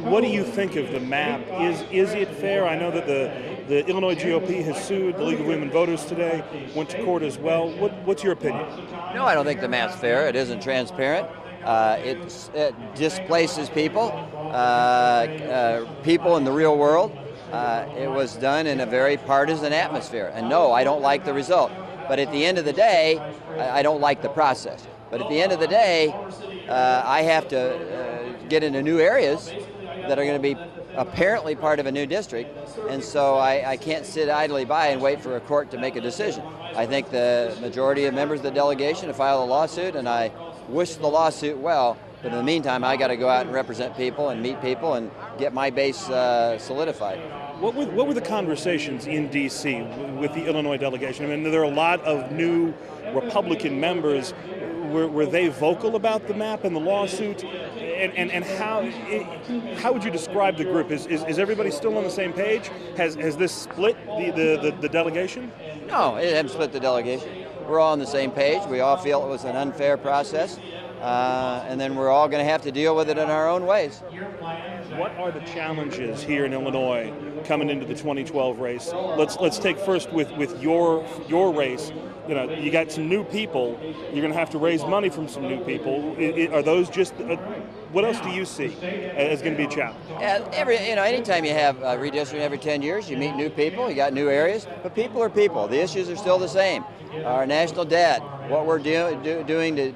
What do you think of the map? Is it fair? I know that the Illinois GOP has sued the League of Women Voters today, went to court as well. What's your opinion? No, I don't think the map's fair. It isn't transparent. It displaces people, people in the real world. It was done in a very partisan atmosphere. And no, I don't like the result. But at the end of the day, I don't like the process. But at the end of the day, I have to get into new areas that are going to be apparently part of a new district, and so I can't sit idly by and wait for a court to make a decision. I think the majority of members of the delegation have filed a lawsuit, and I wish the lawsuit well, but in the meantime, I got to go out and represent people and meet people and get my base solidified. What were the conversations in D.C. with the Illinois delegation? I mean, there are a lot of new Republican members. Were they vocal about the map and the lawsuit? And how would you describe the group? Is everybody still on the same page? Has this split the delegation? No, it hasn't split the delegation. We're all on the same page. We all feel it was an unfair process, and then we're all going to have to deal with it in our own ways. What are the challenges here in Illinois coming into the 2012 race? Let's take first with your race. You know, you got some new people. You're going to have to raise money from some new people. Are those just? What else do you see as going to be a challenge? Anytime you have redistricting every 10 years, you meet new people. You got new areas, but people are people. The issues are still the same. Our national debt, what we're doing to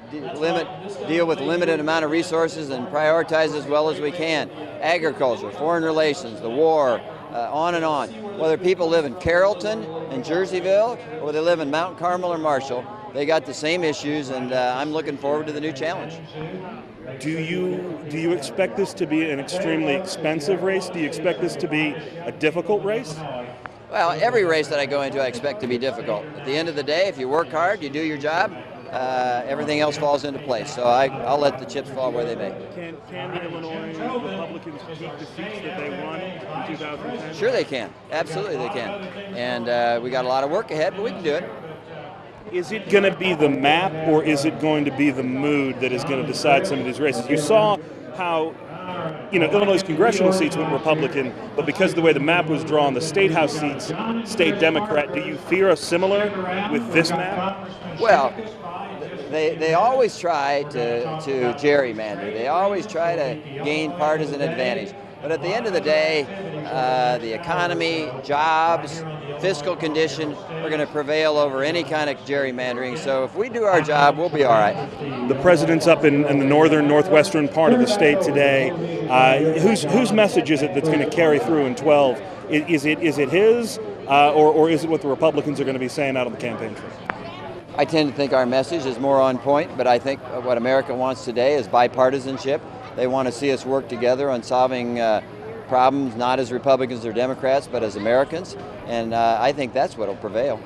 deal with limited amount of resources and prioritize as well as we can. Agriculture, foreign relations, the war, on and on. Whether people live in Carrollton and Jerseyville, or they live in Mount Carmel or Marshall, they got the same issues, and I'm looking forward to the new challenge. Do you expect this to be an extremely expensive race? Do you expect this to be a difficult race? Well, every race that I go into, I expect to be difficult. At the end of the day, if you work hard, you do your job, everything else falls into place. So I'll let the chips fall where they may. Can the Illinois Republicans keep the seats that they won in 2010? Sure they can. Absolutely they can. And we got a lot of work ahead, but we can do it. Is it going to be the map, or is it going to be the mood that is going to decide some of these races? You saw how Illinois' congressional seats went Republican, but because of the way the map was drawn, the state house seats stayed Democrat. Do you fear a similar with this map? Well, they always try to gerrymander. They always try to gain partisan advantage. But at the end of the day, the economy, jobs, fiscal condition are going to prevail over any kind of gerrymandering. So if we do our job, we'll be all right. The president's up in the northwestern part of the state today. Whose message is it that's going to carry through in 12? Is it his, or is it what the Republicans are going to be saying out on the campaign trail? I tend to think our message is more on point, but I think what America wants today is bipartisanship. They want to see us work together on solving problems, not as Republicans or Democrats, but as Americans, and I think that's what will prevail.